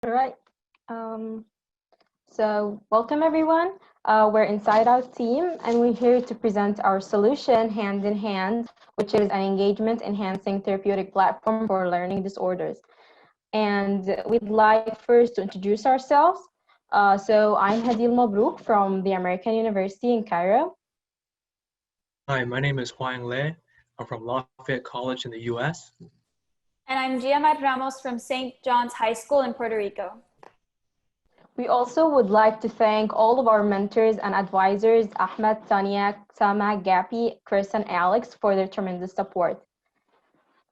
All right. Um, so welcome everyone. We're Inside Out team, and we're here to present our solution hand in hand, which is an engagement enhancing therapeutic platform for learning disorders. And we'd like first to introduce ourselves. So I'm Hadil Mabrouk from the American University in Cairo. Hi, my name is Huang Le. I'm from Lafayette College in the US. And I'm Giamad Ramos from St. John's High School in Puerto Rico. We also would like to thank all of our mentors and advisors, Ahmed, Tanya, Sama, Gapi, Chris, and Alex, for their tremendous support.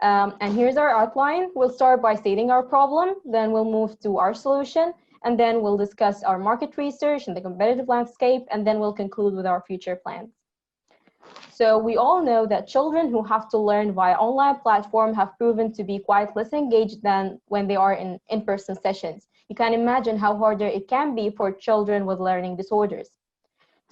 And here's our outline. We'll start by stating our problem, then we'll move to our solution, and then we'll discuss our market research and the competitive landscape, and then we'll conclude with our future plans. So we all know that children who have to learn via online platform have proven to be quite less engaged than when they are in in-person sessions. You can imagine how harder it can be for children with learning disorders.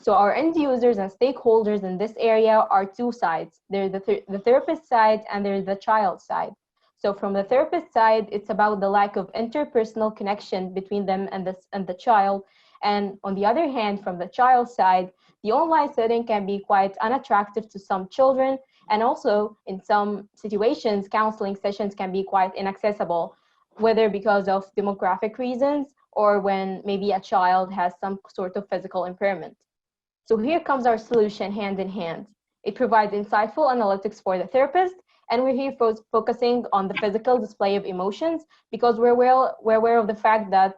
So our end users and stakeholders in this area are two sides. There's the therapist side and there's the child side. So from the therapist side, it's about the lack of interpersonal connection between them and the child. And on the other hand, from the child side, the online setting can be quite unattractive to some children. And also in some situations, counseling sessions can be quite inaccessible, whether because of demographic reasons or when maybe a child has some sort of physical impairment. So here comes our solution hand in hand. It provides insightful analytics for the therapist, and we're here focusing on the physical display of emotions because we're aware of the fact that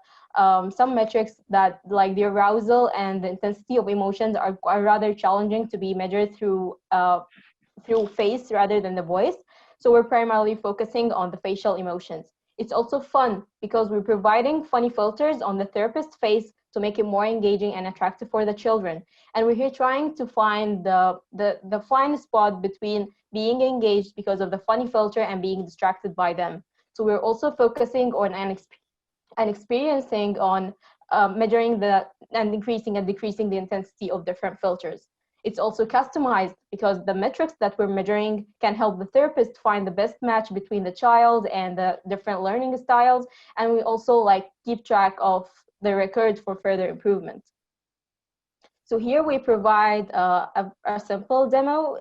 some metrics that like the arousal and the intensity of emotions are rather challenging to be measured through face rather than the voice. So we're primarily focusing on the facial emotions. It's also fun because we're providing funny filters on the therapist's face to make it more engaging and attractive for the children. And we're here trying to find the fine spot between being engaged because of the funny filter and being distracted by them. So we're also focusing on and experiencing on measuring and increasing and decreasing the intensity of different filters. It's also customized because the metrics that we're measuring can help the therapist find the best match between the child and the different learning styles. And we also like keep track of the record for further improvement. So here we provide a simple demo.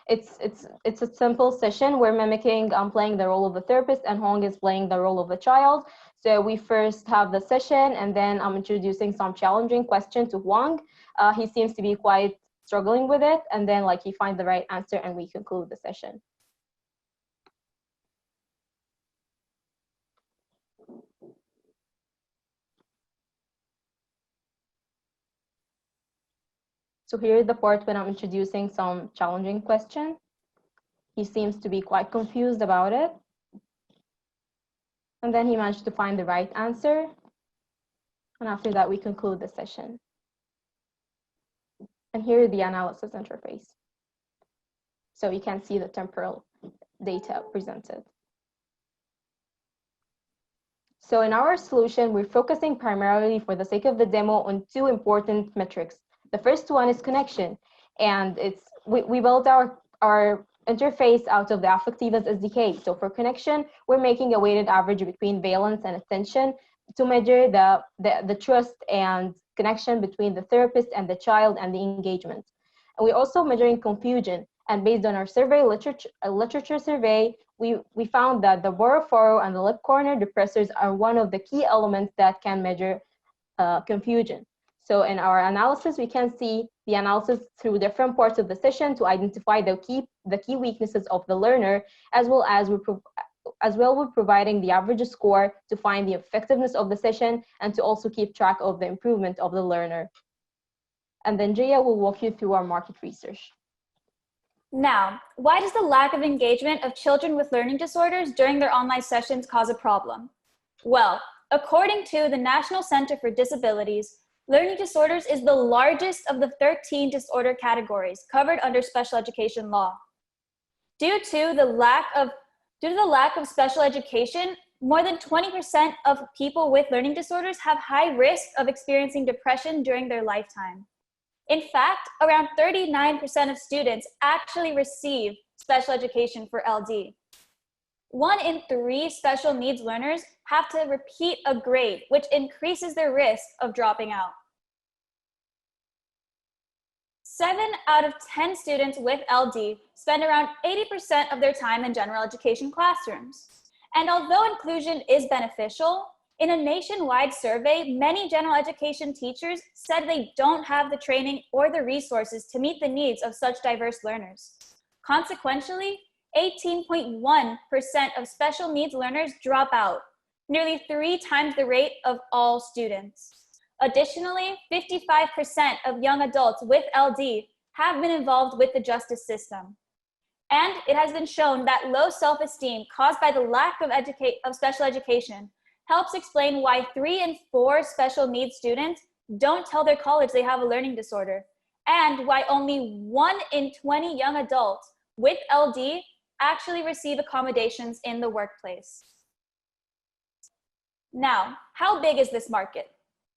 It's a simple session. We're mimicking, I'm playing the role of the therapist and Hong is playing the role of the child. So we first have the session and then I'm introducing some challenging question to Huang. He seems to be quite struggling with it and then like he finds the right answer and we conclude the session. So here's the part when I'm introducing some challenging question. He seems to be quite confused about it. And then he managed to find the right answer. And after that, we conclude the session. And here is the analysis interface. So you can see the temporal data presented. So in our solution, we're focusing primarily for the sake of the demo on two important metrics. The first one is connection. And we built our interface out of the Affectivas SDK. So for connection, we're making a weighted average between valence and attention to measure the trust and connection between the therapist and the child and the engagement. And we're also measuring confusion. And based on our survey literature survey, we found that the brow furrow and the lip corner depressors are one of the key elements that can measure confusion. So in our analysis, we can see the analysis through different parts of the session to identify the key weaknesses of the learner, as well we're providing the average score to find the effectiveness of the session and to also keep track of the improvement of the learner. And then Jaya will walk you through our market research. Now, why does the lack of engagement of children with learning disorders during their online sessions cause a problem? Well, according to the National Center for Disabilities, learning disorders is the largest of the 13 disorder categories covered under special education law. Due to the lack of special education, more than 20% of people with learning disorders have high risk of experiencing depression during their lifetime. In fact, around 39% of students actually receive special education for LD. 1 in 3 special needs learners have to repeat a grade, which increases their risk of dropping out. 7 out of 10 students with LD spend around 80% of their time in general education classrooms. And although inclusion is beneficial, in a nationwide survey, many general education teachers said they don't have the training or the resources to meet the needs of such diverse learners. Consequently, 18.1% of special needs learners drop out, nearly 3 times the rate of all students. Additionally, 55% of young adults with LD have been involved with the justice system. And it has been shown that low self-esteem caused by the lack of special education helps explain why 3 in 4 special needs students don't tell their college they have a learning disorder, and why only 1 in 20 young adults with LD actually receive accommodations in the workplace. Now, how big is this market?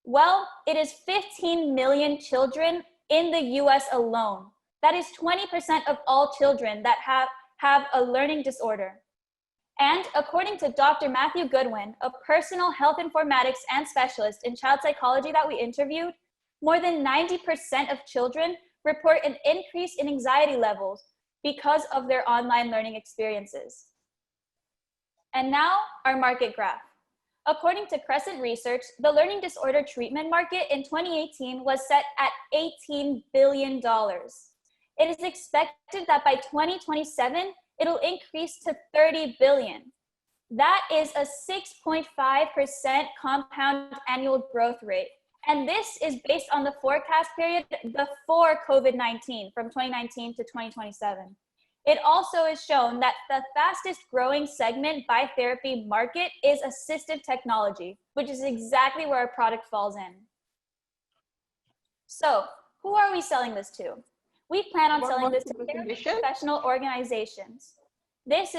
Well, it is 15 million children in the US alone. That is 20% of all children that have a learning disorder. And according to Dr. Matthew Goodwin, a personal health informatics and specialist in child psychology that we interviewed, more than 90% of children report an increase in anxiety levels because of their online learning experiences. And now, our market graph. According to Crescent Research, the learning disorder treatment market in 2018 was set at $18 billion. It is expected that by 2027, it'll increase to $30 billion. That is a 6.5% compound annual growth rate. And this is based on the forecast period before COVID-19 from 2019 to 2027. It also is shown that the fastest growing segment by therapy market is assistive technology, which is exactly where our product falls in. So, who are we selling this to? We plan on selling this to therapy professional organizations. This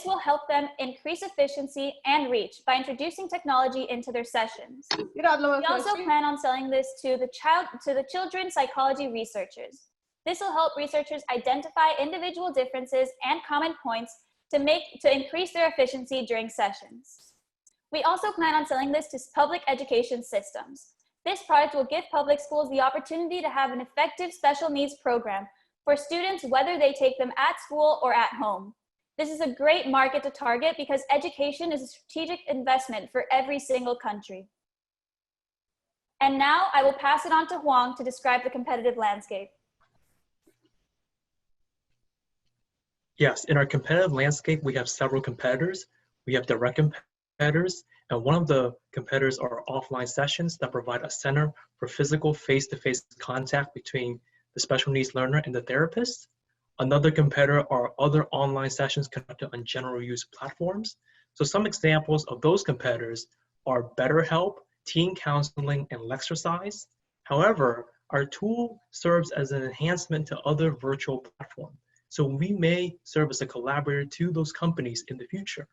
will help them increase efficiency and reach by introducing technology into their sessions. We also plan on selling this to the children's psychology researchers. This will help researchers identify individual differences and common points to increase their efficiency during sessions. We also plan on selling this to public education systems. This product will give public schools the opportunity to have an effective special needs program for students, whether they take them at school or at home. This is a great market to target because education is a strategic investment for every single country. And now I will pass it on to Huang to describe the competitive landscape. Yes, in our competitive landscape, we have several competitors. We have direct competitors, and one of the competitors are offline sessions that provide a center for physical face-to-face contact between the special needs learner and the therapist. Another competitor are other online sessions conducted on general use platforms. So some examples of those competitors are BetterHelp, teen counseling, and Lexercise. However, our tool serves as an enhancement to other virtual platforms. So we may serve as a collaborator to those companies in the future.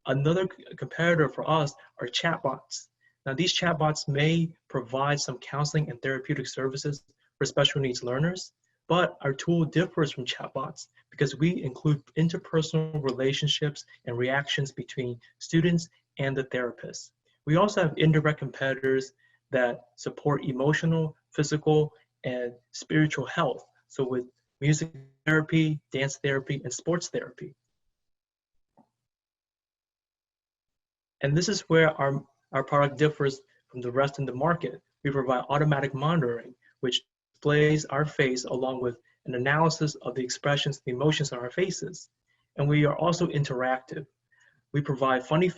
Another competitor for us are chatbots. Now these chatbots may provide some counseling and therapeutic services for special needs learners, but our tool differs from chatbots because we include interpersonal relationships and reactions between students and the therapist. We also have indirect competitors that support emotional, physical, and spiritual health. So with music therapy, dance therapy, and sports therapy. And this is where our product differs from the rest in the market. We provide automatic monitoring, which displays our face along with an analysis of the expressions and emotions on our faces. And we are also interactive. We provide funny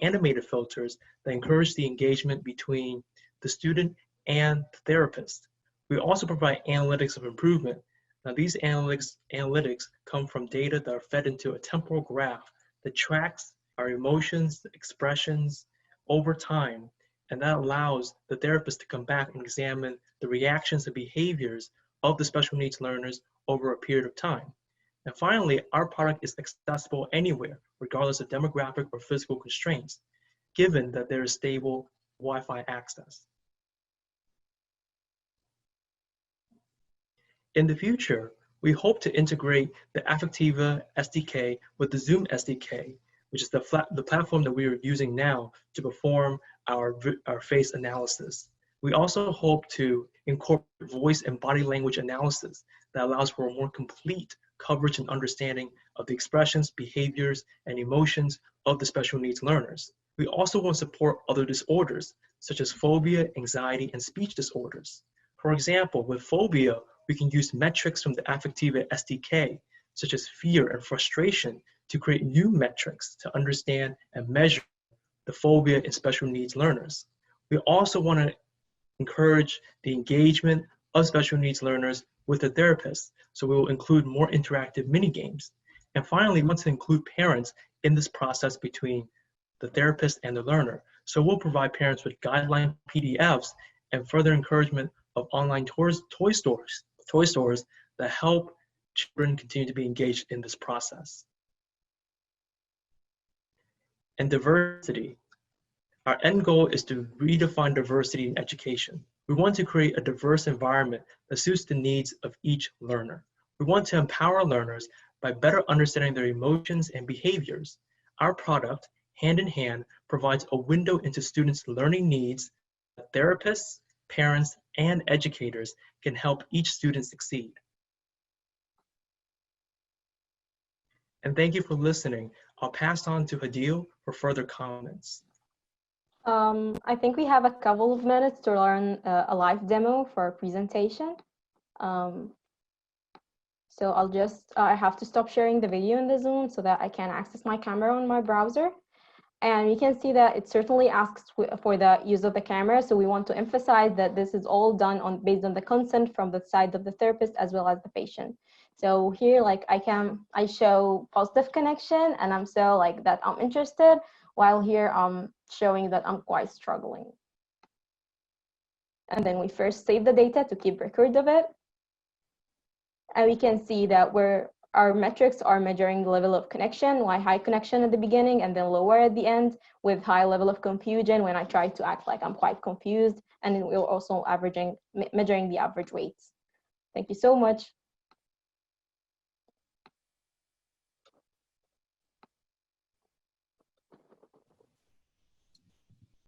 animated filters that encourage the engagement between the student and the therapist. We also provide analytics of improvement. Now these analytics come from data that are fed into a temporal graph that tracks our emotions, expressions over time, and that allows the therapist to come back and examine the reactions and behaviors of the special needs learners over a period of time. And finally, our product is accessible anywhere, regardless of demographic or physical constraints, given that there is stable Wi-Fi access. In the future, we hope to integrate the Affectiva SDK with the Zoom SDK, which is the platform that we are using now to perform our face analysis. We also hope to incorporate voice and body language analysis that allows for a more complete coverage and understanding of the expressions, behaviors, and emotions of the special needs learners. We also want to support other disorders, such as phobia, anxiety, and speech disorders. For example, with phobia, we can use metrics from the Affectiva SDK, such as fear and frustration, to create new metrics to understand and measure the phobia in special needs learners. We also want to encourage the engagement of special needs learners with the therapist, so we will include more interactive mini games. And finally, we want to include parents in this process between the therapist and the learner. So we'll provide parents with guideline PDFs and further encouragement of online toy stores that help children continue to be engaged in this process. And diversity. Our end goal is to redefine diversity in education. We want to create a diverse environment that suits the needs of each learner. We want to empower learners by better understanding their emotions and behaviors. Our product, Hand in Hand, provides a window into students' learning needs that therapists, parents, and educators can help each student succeed. And thank you for listening. I'll pass on to Hadil for further comments. I think we have a couple of minutes to learn a live demo for our presentation. So I have to stop sharing the video in the Zoom so that I can access my camera on my browser. And you can see that it certainly asks for the use of the camera. So we want to emphasize that this is all done based on the consent from the side of the therapist as well as the patient. So here, like I show positive connection and I'm so like that I'm interested, while here I'm showing that I'm quite struggling. And then we first save the data to keep record of it. And we can see that our metrics are measuring the level of connection, like high connection at the beginning and then lower at the end, with high level of confusion when I try to act like I'm quite confused. And then we're also measuring the average weights. Thank you so much.